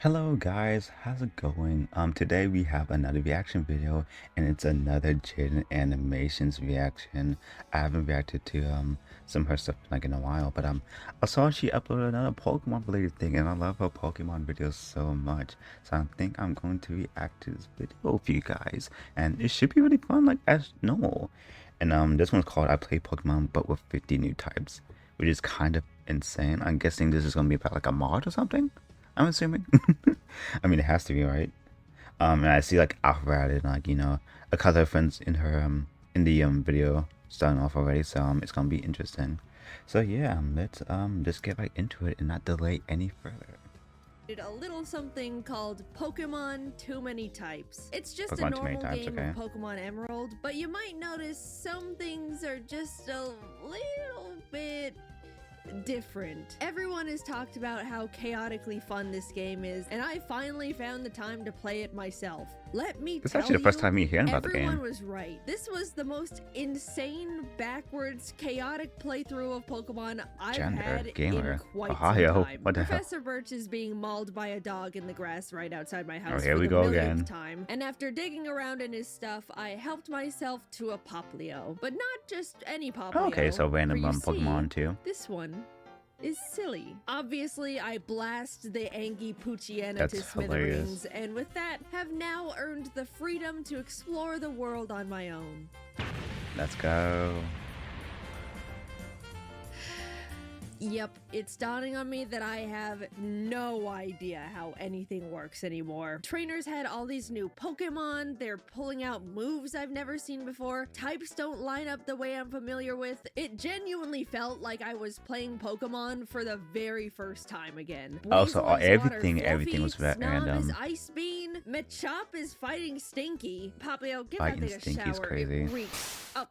Hello guys, how's it going? Today we have another reaction video and it's another Jaiden Animations reaction. I haven't reacted to some of her stuff like in a while, but I saw she uploaded another Pokemon related thing and I love her Pokemon videos so much. So I think I'm going to react to this video for you guys and it should be really fun like as normal. And this one's called I Play Pokemon but with 50 new types, which is kind of insane. I'm guessing this is gonna be about like a mod or something. I'm assuming. I mean, it has to be, right? And I see like Alphabet and like a couple of friends in her in the video starting off already, so it's gonna be interesting. So yeah, let's just get right into it and not delay any further. A little something called Pokemon Too Many Types. It's just Pokemon a normal types, game okay. of Pokemon Emerald, but you might notice some things are just a little bit different. Everyone has talked about how chaotically fun this game is, and I finally found the time to play it myself. Let me It's tell actually the first time me hearing about the game. Everyone was right. This was the most insane, backwards, chaotic playthrough of Pokemon I've had gamer. in quite Ohio. some time. What the hell? Professor Birch is being mauled by a dog in the grass right outside my house here for we the go millionth again. time. And after digging around in his stuff, I helped myself to a Poplio. But not just any Poplio. Oh, okay, so random for you Pokemon see, too. This one is silly. Obviously, I blast the Angie Poochyena That's to smithereens, and with that, have now earned the freedom to explore the world on my own. Let's go. Yep, it's dawning on me that I have no idea how anything works anymore. Trainers had all these new Pokemon, they're pulling out moves I've never seen before, types don't line up the way I'm familiar with. It genuinely felt like I was playingOkemon for the very first time again. Oh, so Blaze everything was Snom random. is Ice Bean, Machop is fighting Stinky, Poplio, give Fighting that thing a Stinky's shower. crazy. It reeks. Oh,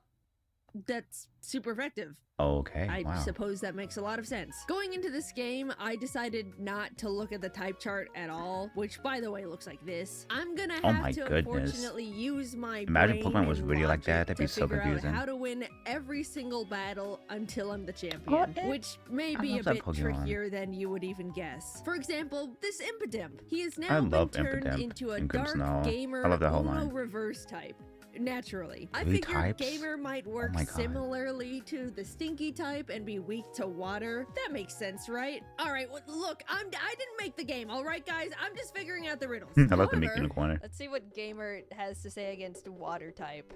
that's super effective. Okay, I wow. suppose that makes a lot of sense. Going into this game, I decided not to look at the type chart at all, which by the way looks like this. I'm gonna have to unfortunately use my Imagine brain Pokemon was and really like that. logic That'd be to so figure out confusing. how to win every single battle until I'm the champion, which may I be a love that bit Pokemon. trickier than you would even guess. For example, this Impidimp. He is now I been love turned Impidimp into a and dark Grimmsnarl. gamer I love that whole Uno line. reverse type. Naturally. I Really figured types? gamer might work my God. similarly to the Stinky type and be weak to water. That makes sense, right? Alright, well, look, I didn't make the game, alright guys? I'm just figuring out the riddles. I love the Mickey in the corner. Let's see what Gamer has to say against water type.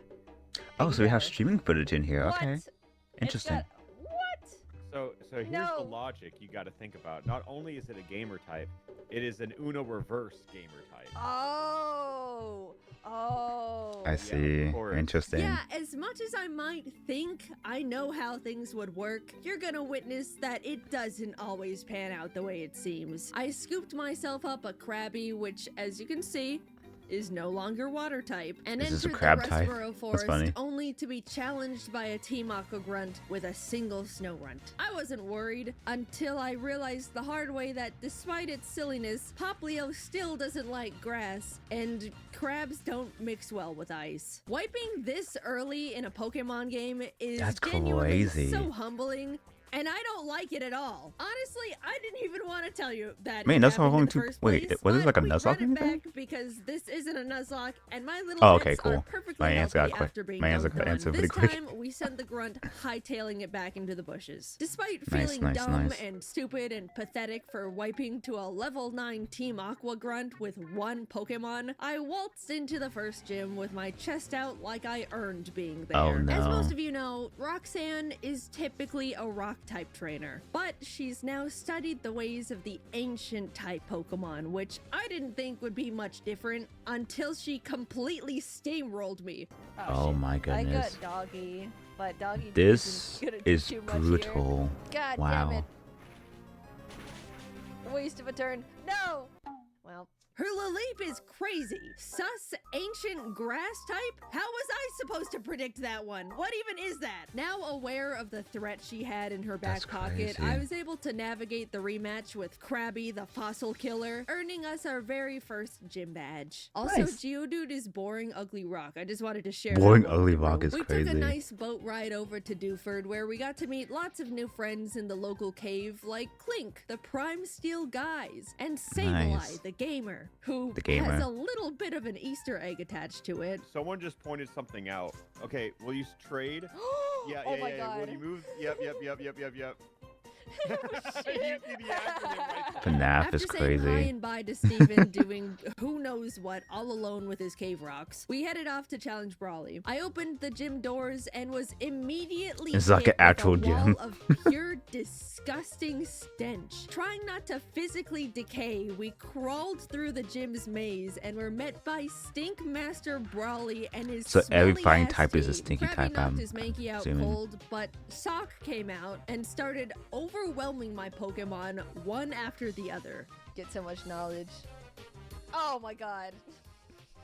Oh, so we have Together. streaming footage in here. What? Okay. It's Interesting. got- what? So here's No. the logic you got to think about. Not only is it a gamer type, it is an Uno reverse gamer type. Oh. Oh. I see. of course. Interesting. Yeah, as much as I might think I know how things would work, you're gonna witness that it doesn't always pan out the way it seems. I scooped myself up a Krabby, which, as you can see, is no longer water type, and Is this a entered crab the type? Rustboro That's Forest funny. only to be challenged by a Team Aqua Grunt with a single Snow Runt. I wasn't worried until I realized the hard way that despite its silliness, Poplio still doesn't like grass, and crabs don't mix well with ice. Wiping this early in a Pokemon game is That's genuinely crazy. so humbling. And I don't like it at all. Honestly, I didn't even want to tell you that. Man, it that's happened all in going the to- first wait, place, was this but like a we Nuzlocke run or it anything? back because this isn't a Nuzlocke, and my little Oh, okay, bits cool. are perfectly My answer got healthy quick. after being My answer outgrown. got answered This pretty quick. time, we sent the grunt hightailing it back into the bushes. Despite Nice, feeling nice, dumb nice. and stupid and pathetic for wiping to a level 9 Team Aqua Grunt with one Pokemon, I waltzed into the first gym with my chest out like I earned being there. Oh, As no. most of you know, Roxanne is typically a rock type trainer, but she's now studied the ways of the ancient type Pokemon, which I didn't think would be much different until she completely steamrolled me. Oh shit. my I goodness. got Doggy, but Doggy This isn't gonna do is too much here. brutal. God Wow. damn it. Waste of a turn. No! Well, Her Laleep is crazy. Sus ancient grass type? How was I supposed to predict that one? What even is that? Now aware of the threat she had in her back That's pocket, crazy. I was able to navigate the rematch with Krabby the fossil killer, earning us our very first gym badge. Also, Nice. Geodude is boring ugly rock. I just wanted to share Boring that one ugly with the rock room. is We took crazy. a nice boat ride over to Dewford where we got to meet lots of new friends in the local cave like Clink, the Prime Steel guys, and Sableye, Nice. the gamer, who The gamer. has a little bit of an Easter egg attached to it. Someone just pointed something out. Okay, will you trade? Yeah, Oh yeah, my yeah. God. Will you move? Yep. Oh, You shit. see the acronym right there. FNAF After is saying hi crazy. and bye to Steven doing who knows what all alone with his cave rocks, we headed off to challenge Brawly. I opened the gym doors and was immediately It's like hit an actual with a wall gym. of pure disgusting stench. Trying not to physically decay, we crawled through the gym's maze and were met by Stink Master Brawly and his So every smelly fighting ass type is a team. stinky Krabby type, knocked I'm his Mankey out assuming. cold, but Sock came out and started overwhelming my Pokemon one after the other. Get so much knowledge. Oh my god.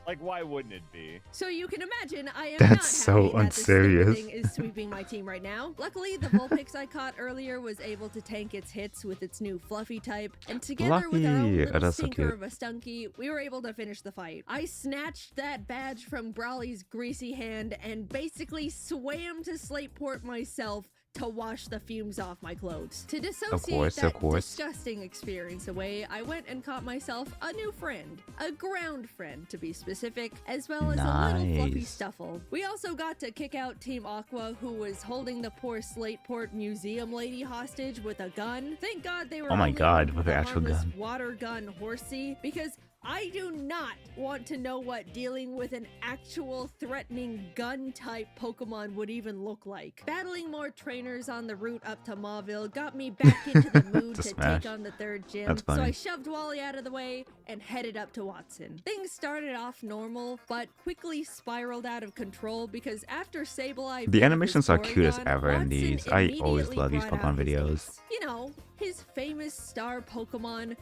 Like, why wouldn't it be? So you can imagine I am That's not so happy that this stupid unserious. thing is sweeping my team right now. Luckily, the Vulpix I caught earlier was able to tank its hits with its new Fluffy type, and together with our own Fluffy! Oh, little that's so stinker cute. of a Stunky, we were able to finish the fight. I snatched that badge from Brawly's greasy hand and basically swam to Slateport myself to wash the fumes off my clothes. To dissociate that disgusting experience away, I went and caught myself a new friend. A ground friend, to be specific, as well as a little fluffy Nice. stuffle. We also got to kick out Team Aqua, who was holding the poor Slateport museum lady hostage with a gun. Thank God they were Oh my only God, armed with a an actual harmless gun. water gun horsey, because I do not want to know what dealing with an actual threatening gun-type Pokemon would even look like. Battling more trainers on the route up to Mauville got me back into the mood To to smash. take on the third gym, That's so funny. I shoved Wally out of the way and headed up to Watson. Things started off normal, but quickly spiraled out of control because after Sableye The beat up animations his are cute as Porygon, ever in Watson these. I always immediately love these brought out Pokemon his videos. ace. You know, his famous star Pokemon,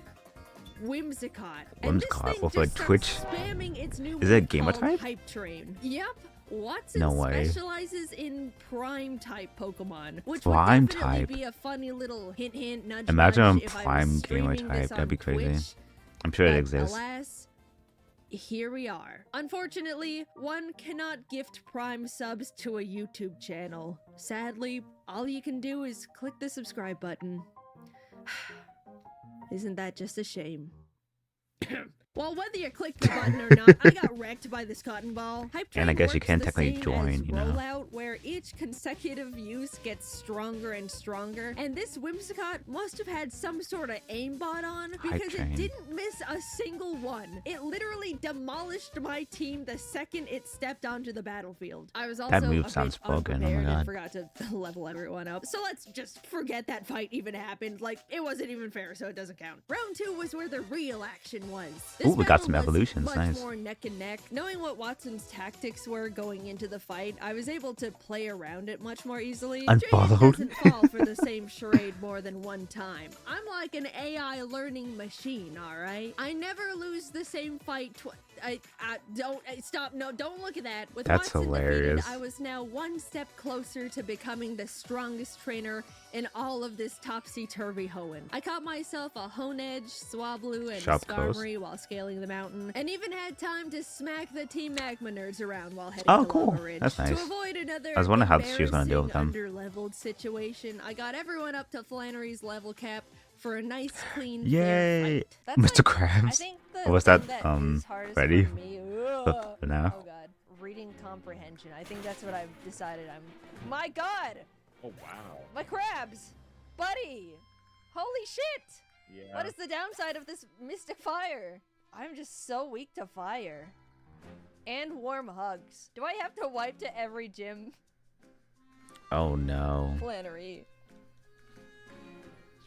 Whimsicott. And this Whimsicott thing with a just starts Twitch. spamming its new Is it a move gamer called type? Hype Train. Yep. Watson No way. specializes in prime type Pokemon, which Prime would definitely type? be a funny little hint hint nudge Imagine nudge a if I prime was gamer streaming type. this That'd on be crazy. Twitch. I'm sure it But exists. alas, here we are. Unfortunately, one cannot gift Prime subs to a YouTube channel. Sadly, all you can do is click the subscribe button. Isn't that just a shame? Well, whether you click the button or not, I got wrecked by this cotton ball. Hype And I Train guess you works can the technically same join, as you know. rollout, where each consecutive use gets stronger and stronger. And this Whimsicott must have had some sort of aimbot on because Train. it didn't miss a single one. It literally demolished my team the second it stepped onto the battlefield. I was also move a sounds bit broken, oh my unprepared and God. forgot to level everyone up. So let's just forget that fight even happened. Like, it wasn't even fair, so it doesn't count. Round 2 was where the real action was. This Ooh, we got battle some was evolutions, much nice. more neck and neck. Knowing what Watson's tactics were going into the fight, I was able to play around it much more easily. Unfollowed? Jaiden doesn't fall for the same charade more than one time. I'm like an AI learning machine, alright? I never lose the same fight stop, no, don't look at that. With That's Watson hilarious. defeated, I was now one step closer to becoming the strongest trainer in all of this topsy-turvy hoeing. I caught myself a Honedge, Swablu, and Sharp Coast. Skarmory while scaling the mountain, and even had time to smack the Team Magma nerds around while heading Oh, to cool. Lava Ridge. That's nice. To avoid another I was wondering how she was gonna deal with them. under-leveled situation, I got everyone up to Flannery's level cap for a nice, clean, fair Yay! fight. That's Mr. like- I Krabs. think Or was that, is hardest Freddy? for me. For now. Oh god, reading comprehension. I think that's what I've decided. My god, Oh wow. my crabs, buddy. Holy shit! Yeah. What is the downside of this mystic fire? I'm just so weak to fire. And warm hugs. Do I have to wipe to every gym? Oh no. Flannery.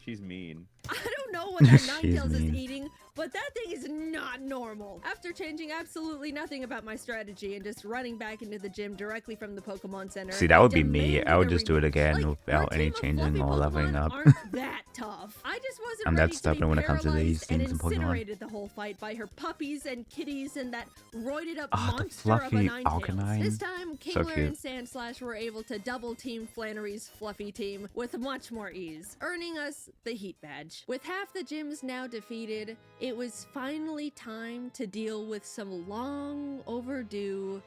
She's mean. I don't know what that She's Ninetales is mean. eating, but that thing is not normal. After changing absolutely nothing about my strategy and just running back into the gym directly from the Pokemon Center, See, that would be demanded me. I would a just do it rematch. again Like, without my any team of changing fluffy or leveling Pokemon up. aren't that tough. I just wasn't wasn't I'm ready that to be stubborn when it comes to these paralyzed and things in Pokemon. incinerated the whole fight by her puppies and kitties and that roided up Ah, the monster of a fluffy Ninetales. Alkaline. This time, So Kingler cute. and Sandslash were able to double team Flannery's fluffy team with much more ease, earning us the Heat Badge. With half the gyms now defeated, it was finally time to deal with some long overdue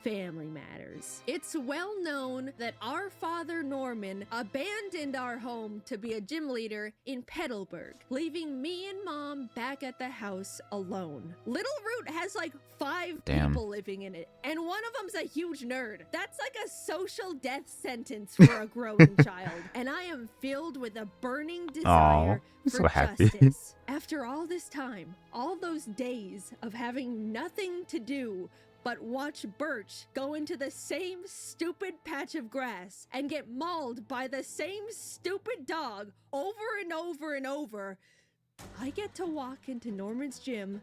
family matters. It's well known that our father Norman abandoned our home to be a gym leader in Petalburg, leaving me and mom back at the house alone. Little Root has like 5 Damn. people living in it, and one of them's a huge nerd. That's like a social death sentence for a growing child, and I am filled with a burning desire I'm for so happy. justice. After all this time, all those days of having nothing to do but watch Birch go into the same stupid patch of grass and get mauled by the same stupid dog over and over and over, I get to walk into Norman's gym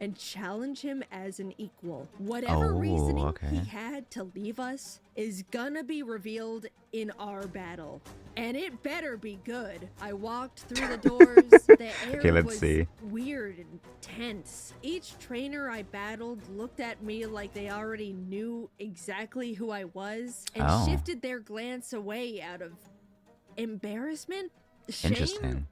and challenge him as an equal. Whatever Oh, reasoning okay. he had to leave us is gonna be revealed in our battle. And it better be good. I walked through the doors. The air Okay, let's was see. weird and tense. Each trainer I battled looked at me like they already knew exactly who I was and Oh. shifted their glance away out of embarrassment, shame. Interesting.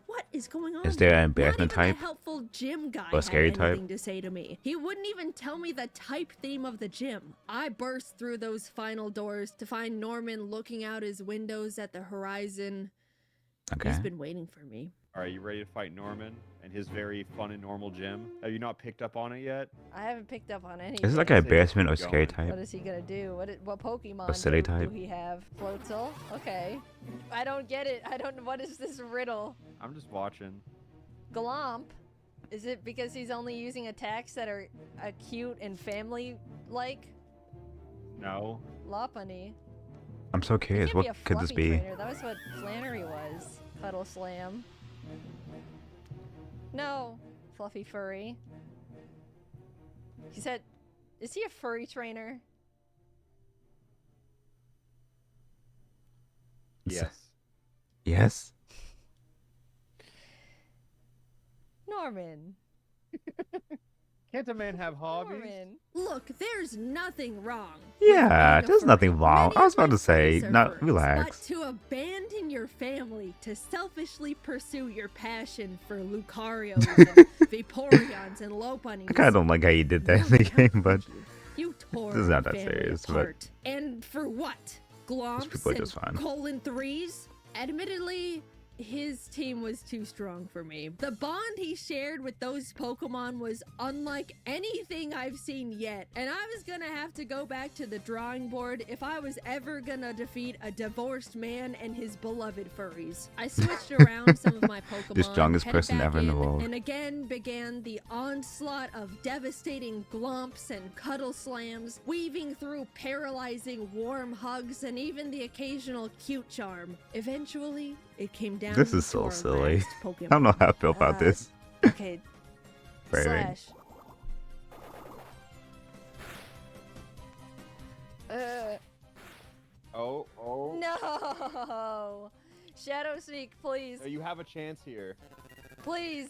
What is going on? Is there an here? embarrassment Not even type? the helpful gym guy Or a scary had type? anything to say to me. He wouldn't even tell me the type theme of the gym. I burst through those final doors to find Norman looking out his windows at the horizon. Okay. He's been waiting for me. All right, you ready to fight Norman and his very fun and normal gym? Have you not picked up on it yet? I haven't picked up on anything. Is this like an Say what's embarrassment or going. scary What type? is he gonna do? What Pokemon A silly do type? he have? Floatzel? Okay. I don't get it. I don't. What is this riddle? I'm just watching. Glomp? Is it because he's only using attacks that are cute and family-like? No. Lopunny. I'm so He curious. can't What be a could this fluffy be? trainer. That was what Flannery was. Cuddle Slam. No. Fluffy Furry. He said, is he a furry trainer? Yes. Yes. Norman. Can't a man have hobbies? Norman. Look, there's nothing wrong. with Yeah, being a there's furry. nothing wrong. Many I was of my about to say, friends are not furries, relax. But to abandon your family to selfishly pursue your passion for Lucarios and Vaporeons and Lopunnies. I kind of don't like how you did that in the game, but You tore This is not that family serious, but- apart. And for what? Glomps people are and just fine. colon threes? Admittedly, his team was too strong for me. The bond he shared with those Pokemon was unlike anything I've seen yet, and I was gonna have to go back to the drawing board if I was ever gonna defeat a divorced man and his beloved furries. I switched around some of my Pokemon, The strongest headed person back ever in the world. and again began the onslaught of devastating glomps and cuddle slams, weaving through paralyzing warm hugs and even the occasional cute charm. Eventually, it came down This is to so our silly. last I Pokemon. don't know how I feel about this. Okay. Right. Slash. Oh. No! Shadow Sneak, please. You have a chance here. Please.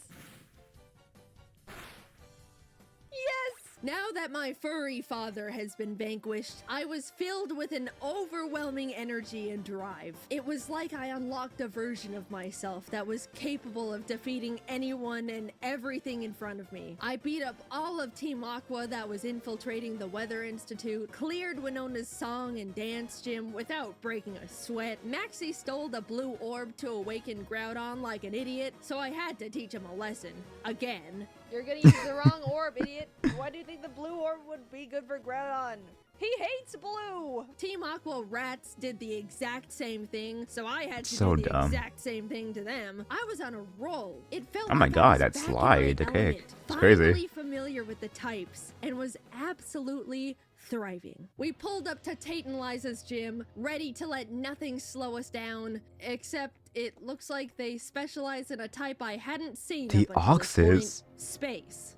Yes! Now that my furry father has been vanquished, I was filled with an overwhelming energy and drive. It was like I unlocked a version of myself that was capable of defeating anyone and everything in front of me. I beat up all of Team Aqua that was infiltrating the Weather Institute, cleared Winona's song and dance gym without breaking a sweat. Maxie stole the blue orb to awaken Groudon like an idiot, so I had to teach him a lesson. Again. You're gonna use the wrong orb, idiot. Why do you think the blue orb would be good for Groudon? He hates blue! Team Aqua Rats did the exact same thing, so I had to So do the dumb. exact same thing to them. I was on a roll. It felt Oh my like I god, was that back in my slide, the kick. element, It's crazy. finally familiar with the types, and was absolutely thriving. We pulled up to Tate and Liza's gym, ready to let nothing slow us down, except it looks like they specialize in a type I hadn't seen The up until this point, Oxys. space.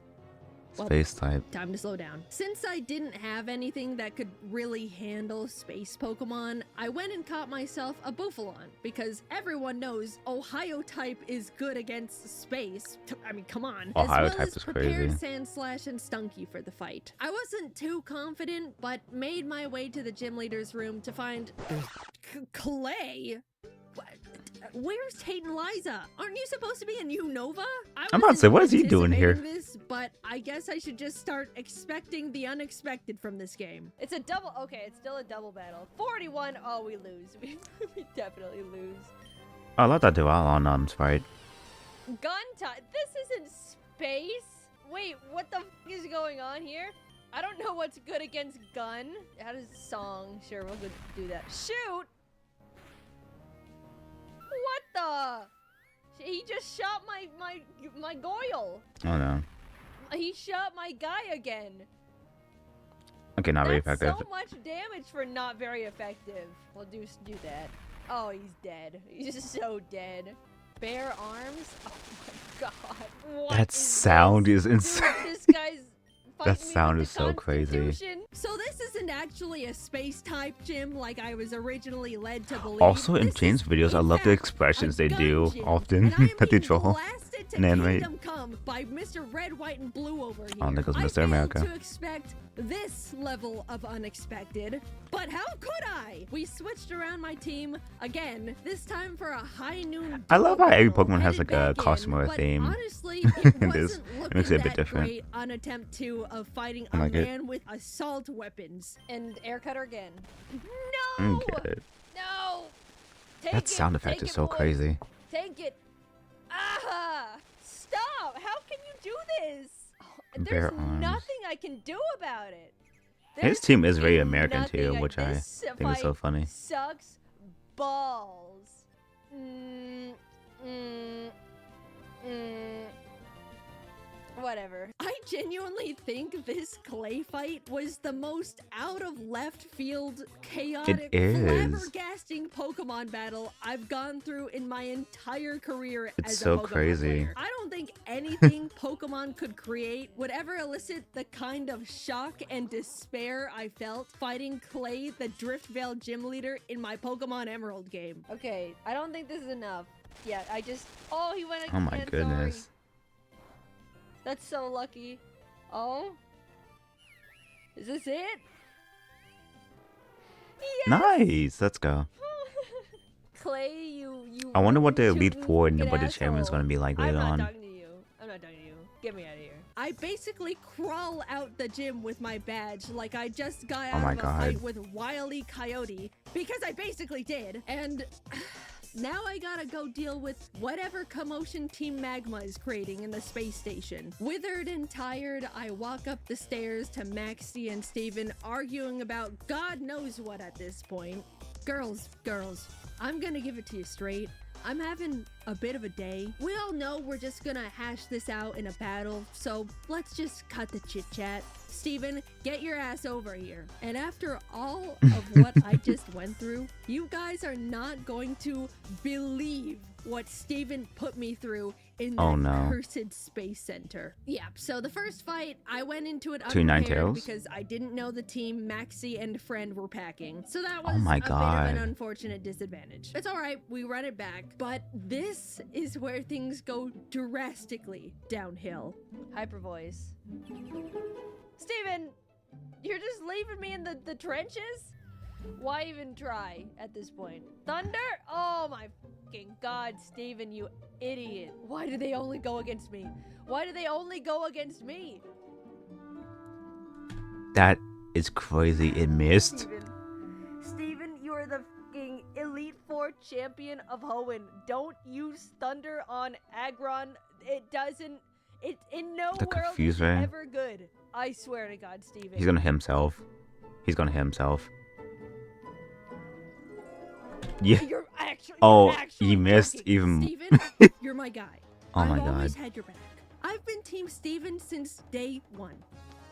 Space type. Time to slow down. Since I didn't have anything that could really handle space Pokemon, I went and caught myself a Bouffalon because everyone knows Ohio type is good against space. I mean, come on. Ohio as well type as is prepared crazy. Sandslash and Stunky for the fight. I wasn't too confident, but made my way to the gym leader's room to find Clay. What? Where's Tate and Liza? Aren't you supposed to be in Unova? I'm about to say, what is he doing here? This, but I guess I should just start expecting the unexpected from this game. It's a double. Okay, it's still a double battle. 41. Oh, we lose. We definitely lose. Oh, I love that duel on Sprite. Gun time. This isn't space. Wait, what the f is going on here? I don't know what's good against gun. How does song? Sure, we'll go do that. Shoot. What the? He just shot my Goyle. Oh no. He shot my guy again. Okay, not very That's effective. so much damage for not very effective. We'll do that. Oh, he's dead. He's just so dead. Bare arms. Oh my god. What That is sound this? is insane. Dude, this guy's That fighting me sound with is the so crazy. Constitution. So this isn't actually a space type gym like I was originally led to believe. Also, in This Jane's is, videos, I in love the fact, expressions a they gun do gym, often and I am that they being troll blasted to and animate. Kingdom Come by Mr. Red, White, and Blue over here. Oh, there goes I Mr. failed America. to expect this level of unexpected, but how could I? We switched around my team again, this time for a high noon. I love how every battle, Pokemon has headed like a back costume in, or a but theme. honestly, it It wasn't is. looking It makes it a bit that different. great on attempt 2 of fighting I a like it. man with assault weapons. And air cutter again. No! Okay. No. Take That it, sound effect take is it, so boys. crazy. Take it. Ah! Stop! How can you do this? Oh, Bare there's arms. nothing I can do about it. His There's team is very fucking American too, nothing which I this think is so fight funny. Sucks balls. Mm, mm, mm. Whatever. I genuinely think this Clay fight was the most out of left field, chaotic, is. flabbergasting Pokemon battle I've gone through in my entire career It's as so a Pokemon crazy. player. I don't think anything Pokemon could create would ever elicit the kind of shock and despair I felt fighting Clay, the Driftvale gym leader, in my Pokemon Emerald game. Okay, I don't think this is enough. Yeah, I just. Oh, he went Oh again. my goodness. Sorry. That's so lucky. Oh? Is this it? Yes! Nice. Let's go. Clay, you. I wonder what the Elite tootin' Four and the fucking Budget Champion is going to be like I'm later not on. talking to you. I'm not talking to you. Get me out of here. I basically crawl out the gym with my badge like I just got Oh out my of a God. fight with Wile E. Coyote, because I basically did. And now I gotta go deal with whatever commotion Team Magma is creating in the space station. Withered and tired, I walk up the stairs to Maxie and Steven arguing about God knows what at this point. Girls, I'm gonna give it to you straight. I'm having a bit of a day. We all know we're just gonna hash this out in a battle, so let's just cut the chit chat. Steven, get your ass over here. And after all of what I just went through, you guys are not going to believe what Steven put me through in that Oh, no. cursed space center. Yeah, so the first fight, I went into it Two unprepared Ninetales? because I didn't know the team Maxie and Friend were packing. So that was Oh my a bit God. of an unfortunate disadvantage. It's all right, we run it back. But this is where things go drastically downhill. Hyper voice. Steven, you're just leaving me in the trenches? Why even try at this point? Thunder? Oh my fucking god, Steven, you idiot. Why do they only go against me? Why do they only go against me? That is crazy. It missed. Steven, you are the fucking Elite Four champion of Hoenn. Don't use Thunder on Aggron. It doesn't. It in no The world is confused it man. ever good. I swear to God, Steven. He's gonna hit himself. He's gonna hit himself. Yeah. You're actually. Oh, you're actually he missed joking. even. Steven, you're my guy. Oh my I've always God. had your back. I've been Team Steven since day one.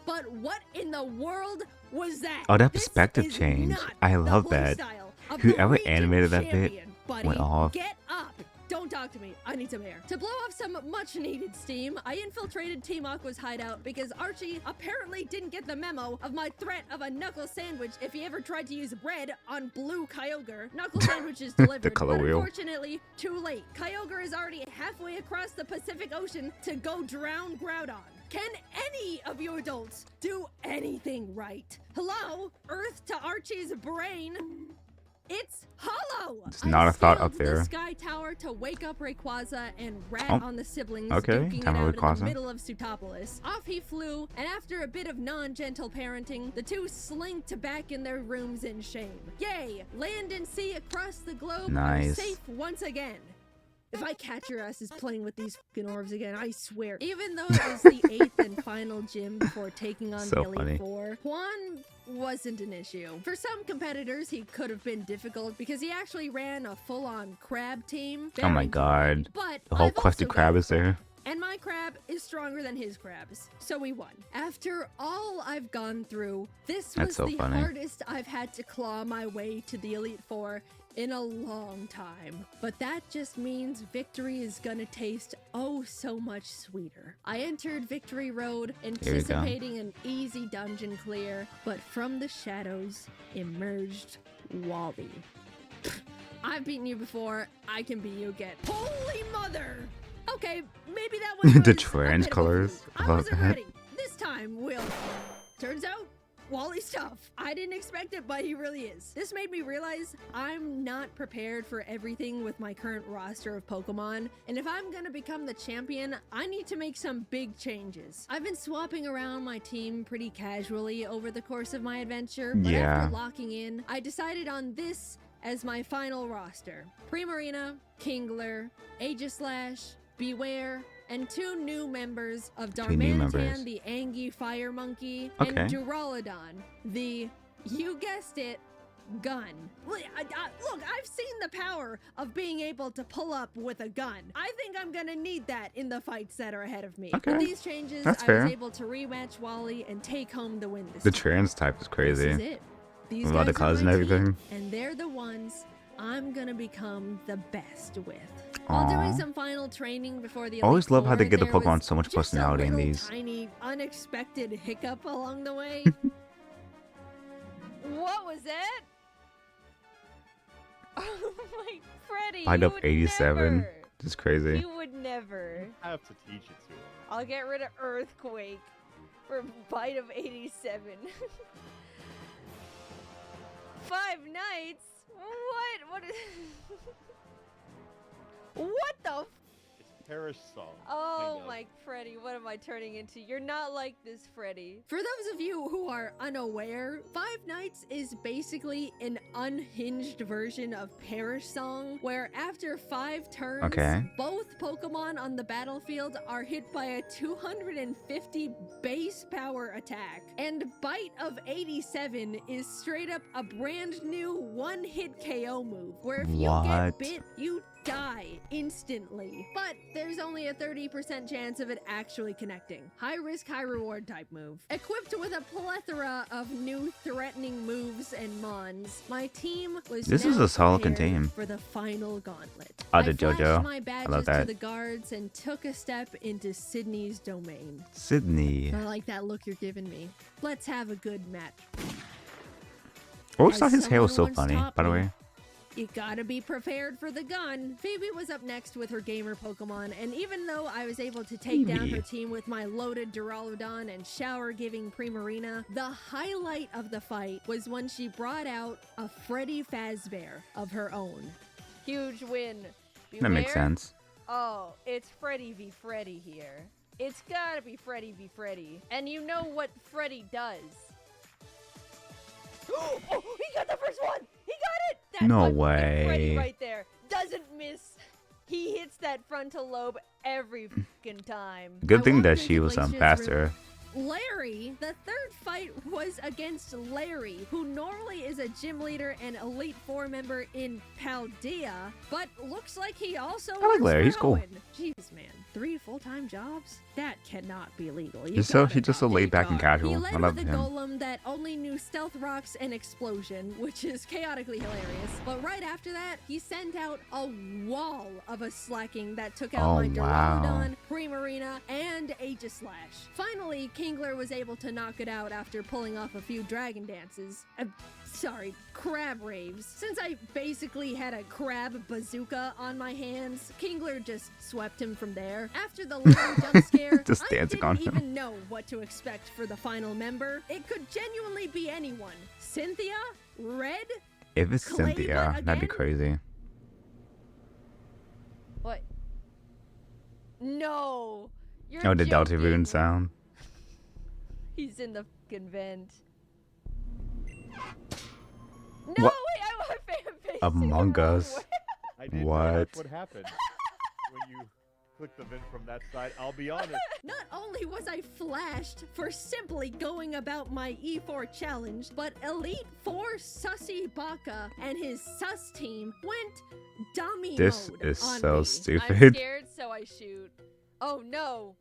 But what in the world was that? Oh, that This perspective is change. not I the love that. playstyle of the Whoever region animated that bit champion, buddy. went off. Get up. Don't talk to me. I I need some air. To blow off some much needed steam, I infiltrated Team Aqua's hideout because Archie apparently didn't get the memo of my threat of a knuckle sandwich if he ever tried to use red on blue Kyogre. Knuckle sandwich is delivered, The color but wheel. unfortunately, too late. Kyogre is already halfway across the Pacific Ocean to go drown Groudon. Can any of you adults do anything right? Hello? Earth to Archie's brain? It's hollow! It's not a thought scaled up there. The Sky Tower to wake up Rayquaza and rat Oh, on the siblings, okay, duking it time for out in Rayquaza. the middle of Sutopolis. Off he flew, and after a bit of non-gentle parenting, the two slinked back in their rooms in shame. Yay! Land and sea across the globe are Nice. safe once again. If I catch your asses playing with these fucking orbs again, I swear. Even though it was the 8th and final gym before taking on So the Elite funny. Four, Juan wasn't an issue. For some competitors, he could have been difficult because he actually ran a full-on crab team. Oh my Very god. but The whole I've quested also crab got- is there. and my crab is stronger than his crabs, so we won. After all I've gone through, this was That's so the funny. hardest I've had to claw my way to the Elite Four in a long time. But that just means victory is gonna taste oh so much sweeter. I entered Victory Road Here we go. anticipating an easy dungeon clear, but from the shadows emerged Wally. I've beaten you before, I can beat you again. Holy mother! Okay, maybe that one The was a trans bit of a colors. fluke. I I love wasn't that. ready. This time, Will. Turns out, Wally's tough. I didn't expect it, but he really is. This made me realize I'm not prepared for everything with my current roster of Pokemon, and if I'm gonna become the champion, I need to make some big changes. I've been swapping around my team pretty casually over the course of my adventure, but Yeah. after locking in, I decided on this as my final roster. Primarina, Kingler, Aegislash, Beware, and 2 new members of Two new members. Darmanitan, the Angie Fire Monkey, Okay. and Duraludon, the, you guessed it, gun. Look, I've seen the power of being able to pull up with a gun. I think I'm gonna need that in the fights that are ahead of me. Okay. With these changes, That's I fair. was able to rematch Wally and take home the win this The time. trans type is This is crazy. it. These With all the guys are colors my and everything. team, and they're the ones I'm gonna become the best with. While doing Aw. some final training before the Always Elite love how they Four, give the there Pokemon was so much just personality a in little these. tiny, unexpected hiccup along the way. What was that? Oh my, Freddy! Find you up would 87. never. Just crazy. You would never. I have to teach it to him. I'll get rid of Earthquake for Bite of 87. 5 nights? What? What is... What the f- It's Parish Song. Oh kind of. my, Freddy, what am I turning into? You're not like this, Freddy. For those of you who are unaware, Five Nights is basically an unhinged version of Parish Song, where after 5 turns, Okay. both Pokemon on the battlefield are hit by a 250 base power attack. And Bite of 87 is straight up a brand new one-hit KO move, where if you What? get bit, you die instantly. But there's only a 30% chance of it actually connecting. High risk, high reward type move. Equipped with a plethora of new threatening moves and mons, my team was This is now a solid prepared team. for the final gauntlet. Oh, I the flashed JoJo. my I badges love to that. the guards and took a step into Sydney's domain. Sydney. I like that look you're giving me. Let's have a good match. Always As thought his hair was so someone once funny, taught by the me, way. You gotta be prepared for the gun. Phoebe was up next with her gamer Pokemon, and even though I was able to take down Phoebe. her team with my loaded Duraludon and shower-giving Primarina, the highlight of the fight was when she brought out a Freddy Fazbear of her own. Huge win. That makes Beware? sense. Oh, it's Freddy v Freddy here. It's gotta be Freddy v Freddy. And you know what Freddy does. Oh, he got the first one! He got it! That's No my fucking Freddy way. right there. Doesn't miss. He hits that frontal lobe every fucking time. Good I thing walked that into she was Glacier's faster. room, Larry, the third fight was against Larry, who normally is a gym leader and Elite Four member in Paldea, but looks like he also like works Larry, for he's cool. Hoenn. Jeez, man, 3 full-time jobs? That cannot be legal. He's just so laid back and He casual. led I love with a him. golem that only knew stealth rocks and explosion, which is chaotically hilarious. But right after that, he sent out a wall of a slacking that took out Oh, my wow. Duraludon, Primarina, and Aegislash. Finally, Kingler was able to knock it out after pulling off a few dragon dances. Crab raves. Since I basically had a crab bazooka on my hands, Kingler just swept him from there. After the little jump scare, Just I dancing didn't on him. even know what to expect for the final member. It could genuinely be anyone. Cynthia? Red? If it's Clay Cynthia, butt that'd be again? crazy. What? No. You're Oh, the Delta joking. Rune sound. He's in the fucking vent. No, What? wait, I want fan Among the wrong Us. way. I didn't know What? that's what happened when you click the vent from that side. I'll be honest. Not only was I flashed for simply going about my E4 challenge, but Elite Four Sussy Baka and his sus team went dummy This mode is on so me. I'm stupid. scared, so I shoot. Oh no.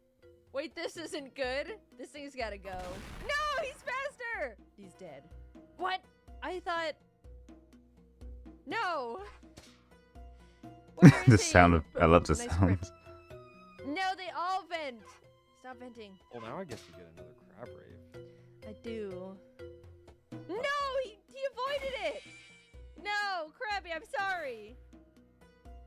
Wait, this isn't good. This thing's gotta go. No, he's faster. He's dead. What? I thought. No. Where is The he? sound of I love the Nice sound. grip. No, they all vent. Stop venting. Well, now I guess you get another crab rave. I do. No, he avoided it. No, Krabby, I'm sorry.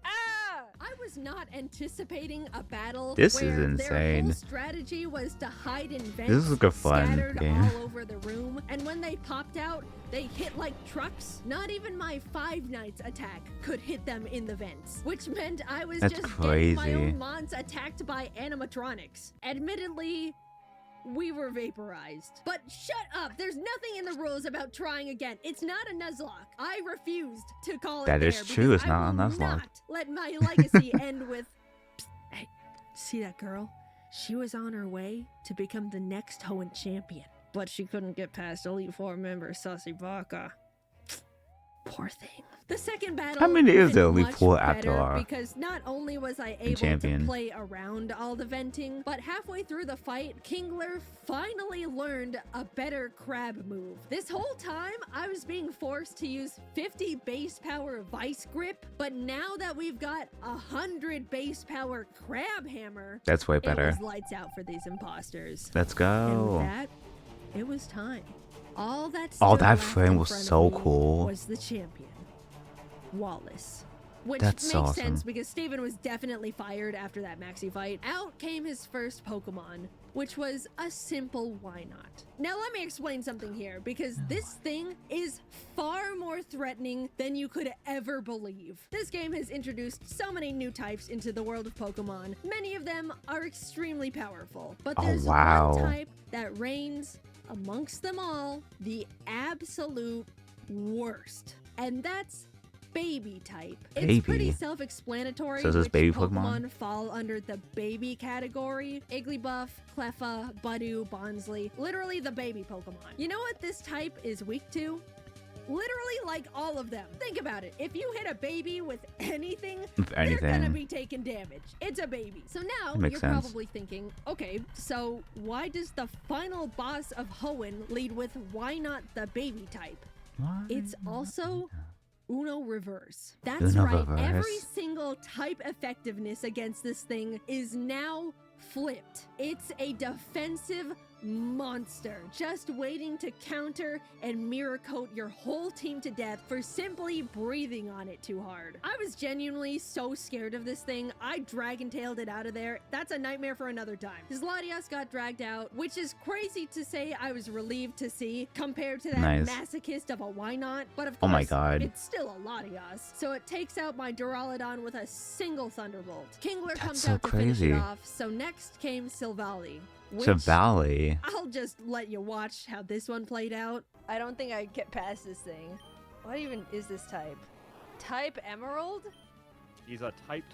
Ah! I was not anticipating a battle This is where their insane. whole strategy was to hide in vents This is like a fun scattered game. all over the room, and when they popped out, they hit like trucks. Not even my Five Nights attack could hit them in the vents, which meant I was That's just getting my crazy. own mons attacked by animatronics. Admittedly, we were vaporized. But shut up! There's nothing in the rules about trying again. It's not a Nuzlocke. I refused to call it That is there true, because it's not I a will Nuzlocke. not let my legacy end with... Psst, hey, see that girl? She was on her way to become the next Hoenn champion, but she couldn't get past Elite Four member Sussy Baka. Poor thing. The second battle How many is went the Elite much Four after better all? because not only was I able champion. to play around all the venting, but halfway through the fight, Kingler finally learned a better crab move. This whole time, I was being forced to use 50 base power vice grip, but now that we've got 100 base power crab hammer, That's way it better. was lights out for these imposters. Let's And go. with that, it was time. All that Oh, stood that left frame in was front of so me cool. was the champion, Wallace. Which That's makes awesome. sense because Steven was definitely fired after that maxi fight. Out came his first Pokemon, which was a simple why not. Now let me explain something here because this thing is far more threatening than you could ever believe. This game has introduced so many new types into the world of Pokemon. Many of them are extremely powerful, but Oh, there's wow. one type that reigns amongst them all, the absolute worst. And that's baby type. It's pretty Baby? self-explanatory So is this which baby Pokemon Pokemon? fall under the baby category. Igglybuff, Cleffa, Budew, Bonsley, literally the baby Pokemon. You know what this type is weak to? Literally like all of them. Think about it. If you hit a baby with anything, If they're gonna anything. be taking damage. It's a baby. So now That makes you're sense. probably thinking, okay, so why does the final boss of Hoenn lead with why not the baby type? It's also Uno Reverse. That's Uno right. Reverse. Every single type effectiveness against this thing is now flipped. It's a defensive monster, just waiting to counter and mirror coat your whole team to death for simply breathing on it too hard. I was genuinely so scared of this thing, I dragon-tailed it out of there. That's a nightmare for another time. His Latias got dragged out, which is crazy to say I was relieved to see compared to that Nice. masochist of a why not, but of Oh course, my God. it's still a Latias, so it takes out my Duraludon with a single Thunderbolt. Kingler comes so out to finish crazy. it off, so next came Silvally. Which Savali. I'll just let you watch how this one played out. I don't think I'd get past this thing. What even is this type? Type Emerald? He's a type.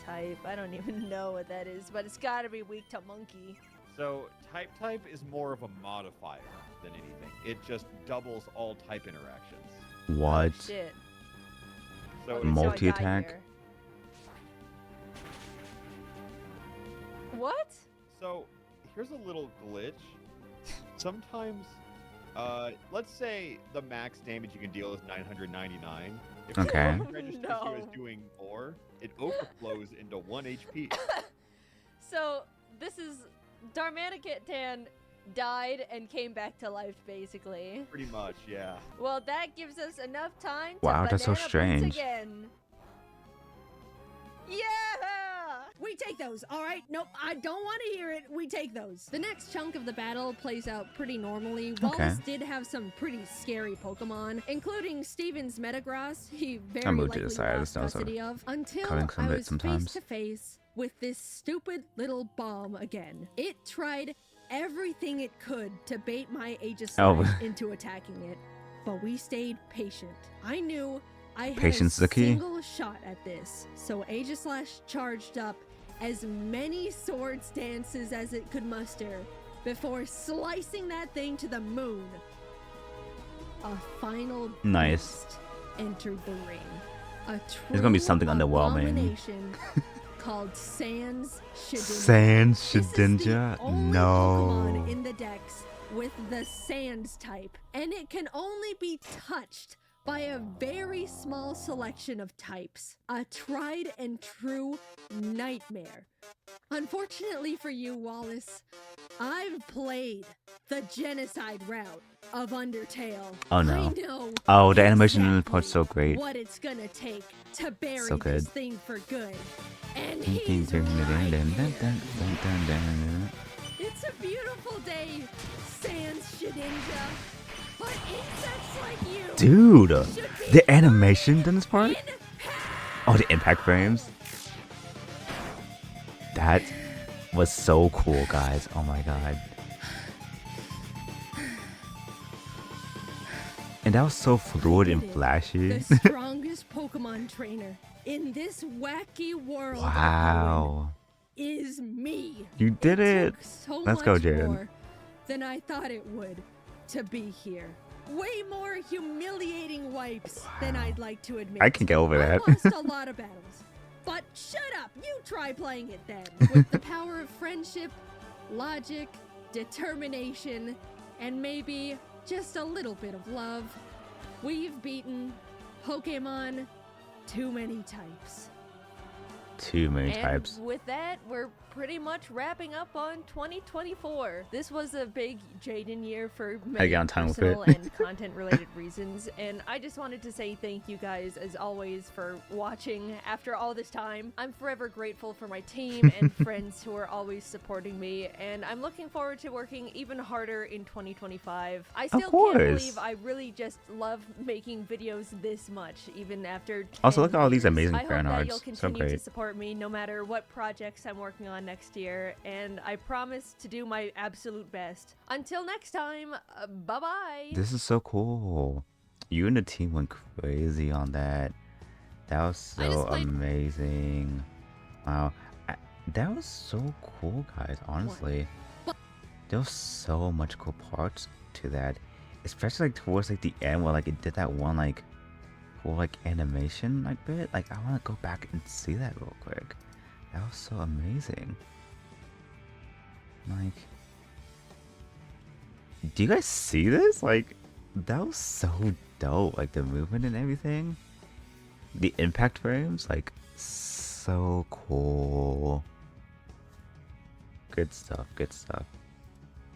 Type. I don't even know what that is, but it's gotta be weak to Monkey. So type is more of a modifier than anything. It just doubles all type interactions. What? Oh, shit. So Okay, it's, so I Multi-attack? died here. What? so here's a little glitch. Sometimes, let's say the max damage you can deal is 999. If Okay. it registers you No. as doing more, it overflows into 1 HP. So this is Darmanican died and came back to life, basically. Pretty much, yeah. Well, that gives us enough time to Wow, that's so banana boots strange. again. Yeah! We take those, all right? Nope, I don't want to hear it. We take those. The next chunk of the battle plays out pretty normally. Wallace did have some pretty scary Pokemon, including Steven's Metagross. He very moved to the likely side. lost This knows custody of until cutting I some bit was sometimes. face to face with this stupid little bomb again. It tried everything it could to bait my Aegis Oh. into attacking it, but we stayed patient. I knew I had Patience is a the key. single shot at this, so Aegislash charged up as many sword stances as it could muster before slicing that thing to the moon. A final Nice. beast entered the ring. A There's gonna be true something underwhelming. abomination called Sans Shedinja. Sans This is the Shedinja? only No. Pokemon in the dex with the Sans type, and it can only be touched by a very small selection of types. A tried and true nightmare. Unfortunately for you, Wallace, I've played the genocide route of Undertale. Oh, no. I know Oh, the animation in the exactly part's so great. what it's gonna take to bury So good. this thing for good. And Dun, he's dun, dun, dun, right dun, here. dun, dun, dun, dun. It's a beautiful day, Sans Shedinja. But insects like you Dude, should be the animation in this part? in hell. Oh, the impact frames. That was so cool, guys. Oh my god. And that was so fluid and flashy. The strongest Pokemon trainer in this wacky world of ruin Wow. is me. You did it. Took so Let's go, much Jaiden. more than I thought it would to be here. Way more humiliating wipes than Wow. I'd like to admit. I can get over I that. lost a lot of battles. But shut up! You try playing it then. With the power of friendship, logic, determination, and maybe just a little bit of love, we've beaten Pokemon too many types. Too many And types. with that, we're pretty much wrapping up on 2024. This was a big Jaiden year for many get on time with personal it. and content-related reasons, and I just wanted to say thank you guys, as always, for watching after all this time. I'm forever grateful for my team and friends who are always supporting me, and I'm looking forward to working even harder in 2025. I still can't course. believe I really just love making videos this much, even after 10 Also, look at all these years. amazing I hope fan that arts. you'll So continue to great. support me no matter what projects I'm working on next year, and I promise to do my absolute best. Until next time, bye-bye! This is so cool. You and the team went crazy on that. That was I just so played- amazing. Wow. That was so cool, guys. Honestly, there was so much cool parts to that, especially like towards like the end where like it did that one like cool like animation like bit. Like I want to go back and see that real quick. That was so amazing. Like, do you guys see this? Like, that was so dope. Like the movement and everything. The impact frames, like, so cool. Good stuff, good stuff.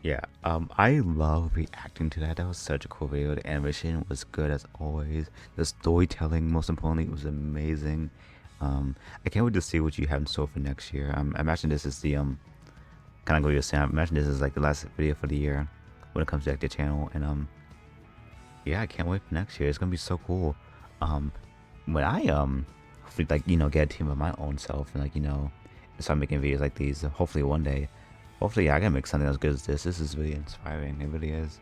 Yeah, I love reacting to that. That was such a cool video. The animation was good as always. The storytelling, most importantly, was amazing. I can't wait to see what you have in store for next year. I imagine this is the kind of go to say. I imagine this is like the last video for the year when it comes to like, the channel, and yeah, I can't wait for next year. It's gonna be so cool. When I hopefully like get a team of my own self and like start making videos like these. Hopefully one day. Hopefully, yeah, I can make something as good as this. This is really inspiring. It really is.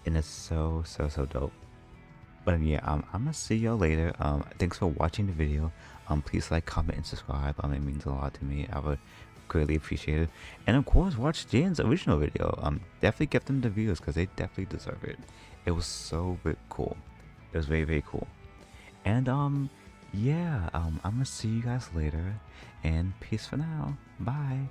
And it's so dope. But yeah, I'm gonna see y'all later. Thanks for watching the video. Please like, comment, and subscribe. It means a lot to me. I would greatly appreciated. And of course, watch Jaiden's original video. Definitely give them the views because they definitely deserve it. It was so very cool. It was very, very cool. And yeah, I'm gonna see you guys later, and peace for now. Bye.